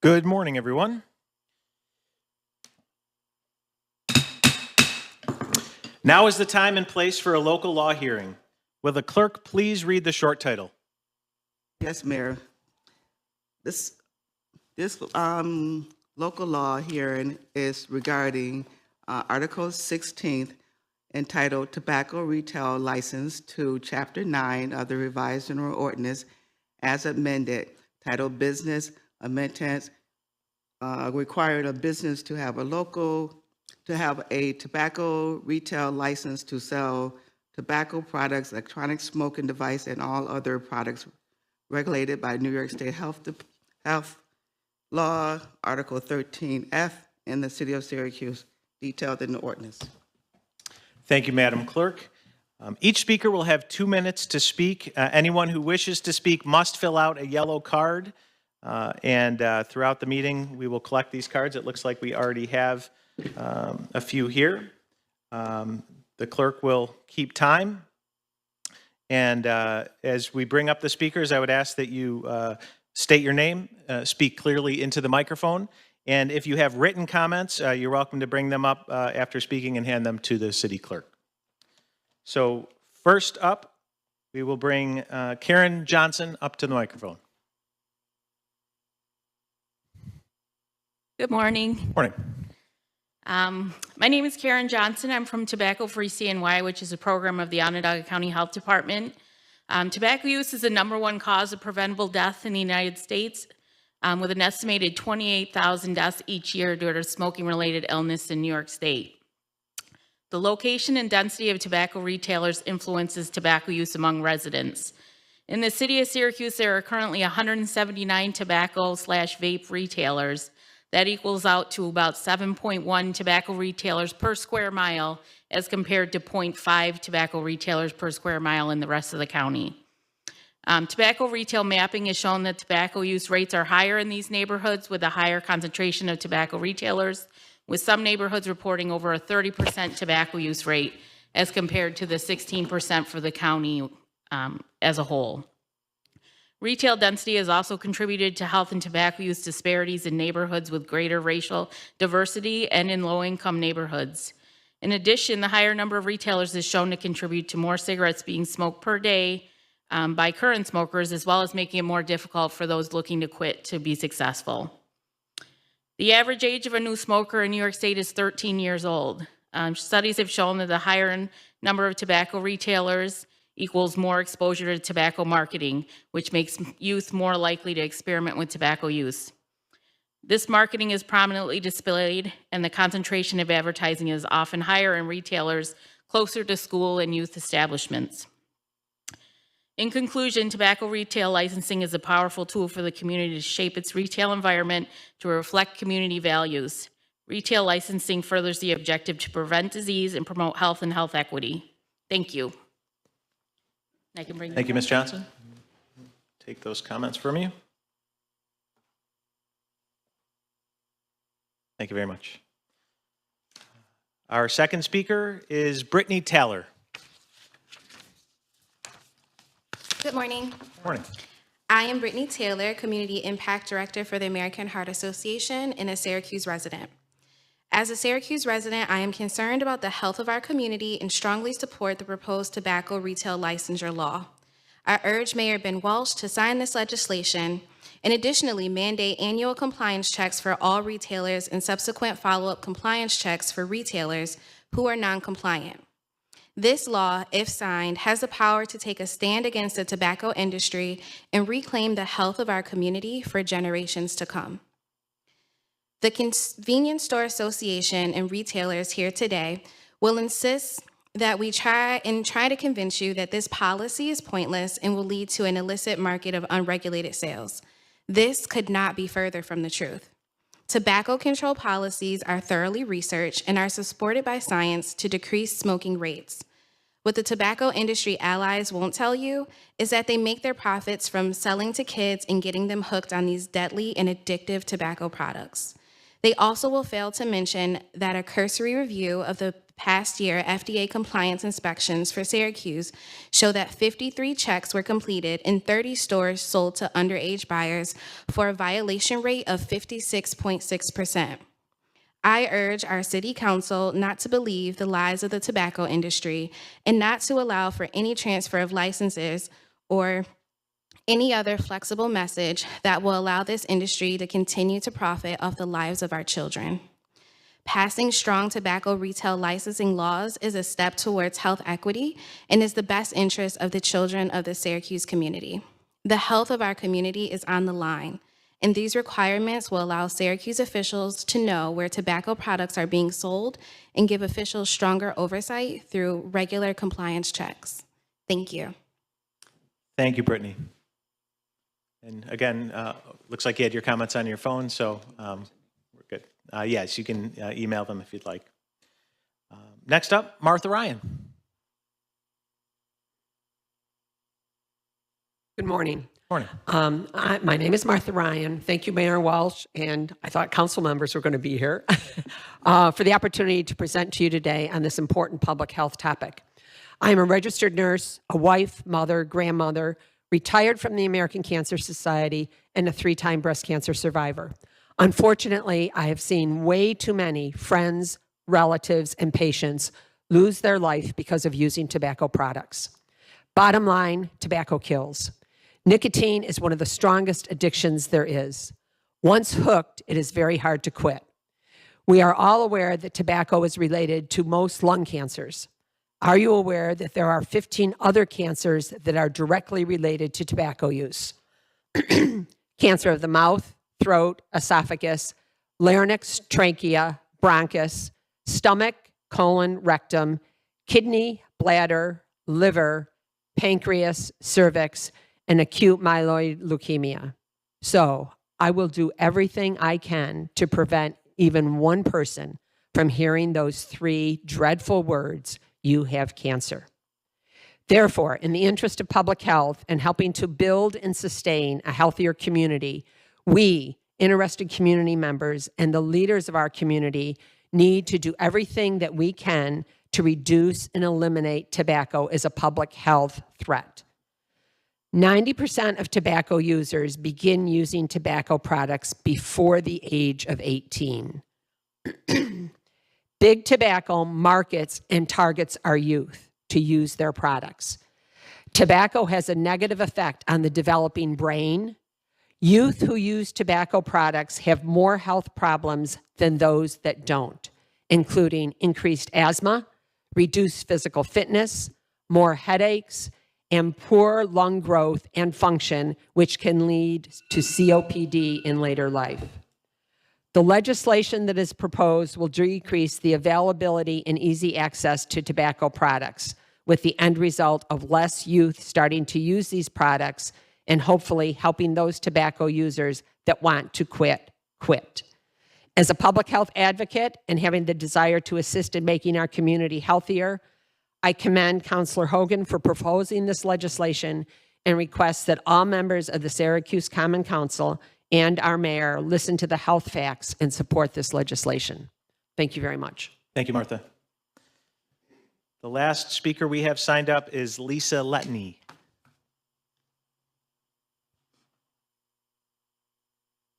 Good morning, everyone. Now is the time and place for a local law hearing. Will the clerk please read the short title? Yes, Mayor. This local law hearing is regarding Article 16 entitled Tobacco Retail License to Chapter 9 of the Revised General Ordinance as amended, titled Business Amendments, requiring a business to have a tobacco retail license to sell tobacco products, electronic smoking device, and all other products regulated by New York State Health Law, Article 13F, in the City of Syracuse, detailed in the ordinance. Thank you, Madam Clerk. Each speaker will have 2 minutes to speak. Anyone who wishes to speak must fill out a yellow card, and throughout the meeting, we will collect these cards. It looks like we already have a few here. The clerk will keep time. And as we bring up the speakers, I would ask that you state your name, speak clearly into the microphone, and if you have written comments, you're welcome to bring them up after speaking and hand them to the city clerk. So first up, we will bring Karen Johnson up to the microphone. Good morning. Morning. My name is Karen Johnson. I'm from Tobacco Free CNY, which is a program of the Onondaga County Health Department. Tobacco use is the #1 cause of preventable death in the United States, with an estimated 28,000 deaths each year due to smoking-related illness in New York State. The location and density of tobacco retailers influences tobacco use among residents. In the city of Syracuse, there are currently 179 tobacco/vape retailers. That equals out to about 7.1 tobacco retailers per square mile as compared to 0.5 tobacco retailers per square mile in the rest of the county. Tobacco retail mapping has shown that tobacco use rates are higher in these neighborhoods with a higher concentration of tobacco retailers, with some neighborhoods reporting over a 30% tobacco use rate as compared to the 16% for the county as a whole. Retail density has also contributed to health and tobacco use disparities in neighborhoods with greater racial diversity and in low-income neighborhoods. In addition, the higher number of retailers is shown to contribute to more cigarettes being smoked per day by current smokers, as well as making it more difficult for those looking to quit to be successful. The average age of a new smoker in New York State is 13 years old. Studies have shown that the higher number of tobacco retailers equals more exposure to tobacco marketing, which makes youth more likely to experiment with tobacco use. This marketing is prominently displayed, and the concentration of advertising is often higher in retailers closer to school and youth establishments. In conclusion, tobacco retail licensing is a powerful tool for the community to shape its retail environment to reflect community values. Retail licensing furthers the objective to prevent disease and promote health and health equity. Thank you. Thank you, Ms. Johnson. Take those comments from you. Thank you very much. Our second speaker is Brittany Taylor. Good morning. Morning. I am Brittany Taylor, Community Impact Director for the American Heart Association and a Syracuse resident. As a Syracuse resident, I am concerned about the health of our community and strongly support the proposed tobacco retail licensure law. I urge Mayor Ben Walsh to sign this legislation and additionally mandate annual compliance checks for all retailers and subsequent follow-up compliance checks for retailers who are non-compliant. This law, if signed, has the power to take a stand against the tobacco industry and reclaim the health of our community for generations to come. The Convenience Store Association and retailers here today will insist that we try to convince you that this policy is pointless and will lead to an illicit market of unregulated sales. This could not be further from the truth. Tobacco control policies are thoroughly researched and are supported by science to decrease smoking rates. What the tobacco industry allies won't tell you is that they make their profits from selling to kids and getting them hooked on these deadly and addictive tobacco products. They also will fail to mention that a cursory review of the past year FDA compliance inspections for Syracuse show that 53 checks were completed in 30 stores sold to underage buyers for a violation rate of 56.6%. I urge our city council not to believe the lies of the tobacco industry and not to allow for any transfer of licenses or any other flexible message that will allow this industry to continue to profit off the lives of our children. Passing strong tobacco retail licensing laws is a step towards health equity and is the best interest of the children of the Syracuse community. The health of our community is on the line, and these requirements will allow Syracuse officials to know where tobacco products are being sold and give officials stronger oversight through regular compliance checks. Thank you. Thank you, Brittany. And again, looks like you had your comments on your phone, so we're good. Yes, you can email them if you'd like. Next up, Martha Ryan. Good morning. Morning. My name is Martha Ryan. Thank you, Mayor Walsh, and I thought council members were going to be here, for the opportunity to present to you today on this important public health topic. I am a registered nurse, a wife, mother, grandmother, retired from the American Cancer Society, and a 3-time breast cancer survivor. Unfortunately, I have seen way too many friends, relatives, and patients lose their life because of using tobacco products. Bottom line, tobacco kills. Nicotine is one of the strongest addictions there is. Once hooked, it is very hard to quit. We are all aware that tobacco is related to most lung cancers. Are you aware that there are 15 other cancers that are directly related to tobacco use? Cancer of the mouth, throat, esophagus, larynx, trachea, bronchus, stomach, colon, rectum, kidney, bladder, liver, pancreas, cervix, and acute myeloid leukemia. So I will do everything I can to prevent even one person from hearing those 3 dreadful words, "You have cancer." Therefore, in the interest of public health and helping to build and sustain a healthier community, we, interested community members, and the leaders of our community need to do everything that we can to reduce and eliminate tobacco as a public health threat. 90% of tobacco users begin using tobacco products before the age of 18. Big tobacco markets and targets our youth to use their products. Tobacco has a negative effect on the developing brain. Youth who use tobacco products have more health problems than those that don't, including increased asthma, reduced physical fitness, more headaches, and poor lung growth and function, which can lead to COPD in later life. The legislation that is proposed will decrease the availability and easy access to tobacco products, with the end result of less youth starting to use these products and hopefully helping those tobacco users that want to quit. As a public health advocate and having the desire to assist in making our community healthier, I commend Councilor Hogan for proposing this legislation and request that all members of the Syracuse Common Council and our mayor listen to the health facts and support this legislation. Thank you very much. Thank you, Martha. The last speaker we have signed up is Lisa Letney.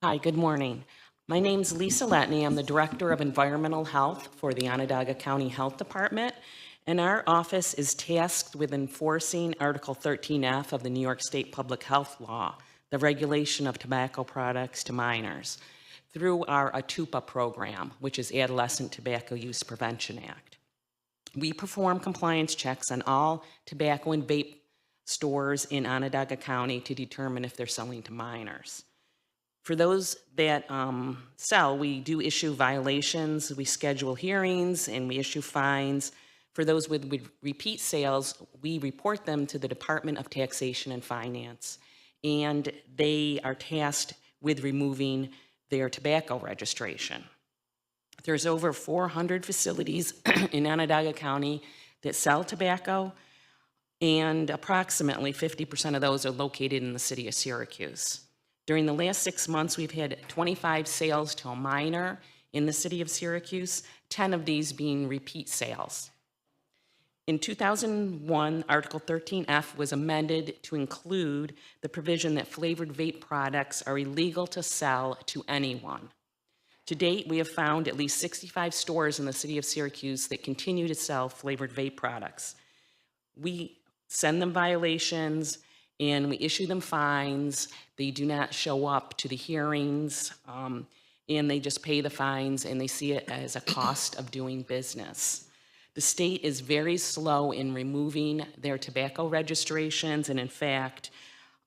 Hi, good morning. My name's Lisa Letney. I'm the Director of Environmental Health for the Onondaga County Health Department, and our office is tasked with enforcing Article 13F of the New York State Public Health Law, the regulation of tobacco products to minors, through our ATUPA program, which is Adolescent Tobacco Use Prevention Act. We perform compliance checks on all tobacco and vape stores in Onondaga County to determine if they're selling to minors. For those that sell, we do issue violations, we schedule hearings, and we issue fines. For those with repeat sales, we report them to the Department of Taxation and Finance, and they are tasked with removing their tobacco registration. There's over 400 facilities in Onondaga County that sell tobacco, and approximately 50% of those are located in the city of Syracuse. During the last 6 months, we've had 25 sales to a minor in the city of Syracuse, 10 of these being repeat sales. In 2001, Article 13F was amended to include the provision that flavored vape products are illegal to sell to anyone. To date, we have found at least 65 stores in the city of Syracuse that continue to sell flavored vape products. We send them violations and we issue them fines. They do not show up to the hearings, and they just pay the fines and they see it as a cost of doing business. The state is very slow in removing their tobacco registrations, and in fact,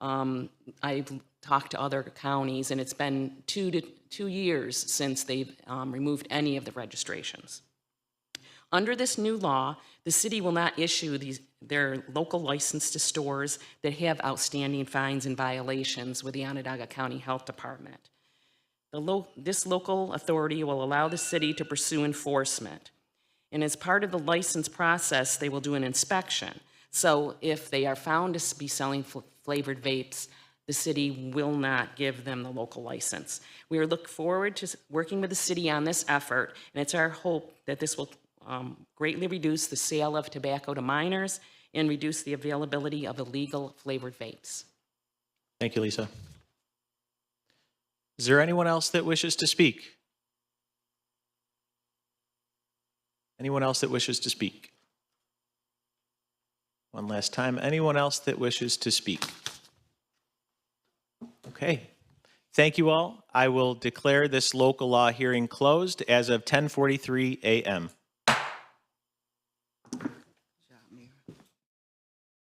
I've talked to other counties, and it's been 2 years since they've removed any of the registrations. Under this new law, the city will not issue their local license to stores that have outstanding fines and violations with the Onondaga County Health Department. This local authority will allow the city to pursue enforcement. And as part of the license process, they will do an inspection. So if they are found to be selling flavored vapes, the city will not give them the local license. We are looking forward to working with the city on this effort, and it's our hope that this will greatly reduce the sale of tobacco to minors and reduce the availability of illegal flavored vapes. Thank you, Lisa. Is there anyone else that wishes to speak? Anyone else that wishes to speak? One last time, anyone else that wishes to speak? Okay. Thank you all. I will declare this local law hearing closed as of 10:43 a.m. Good job, Mayor.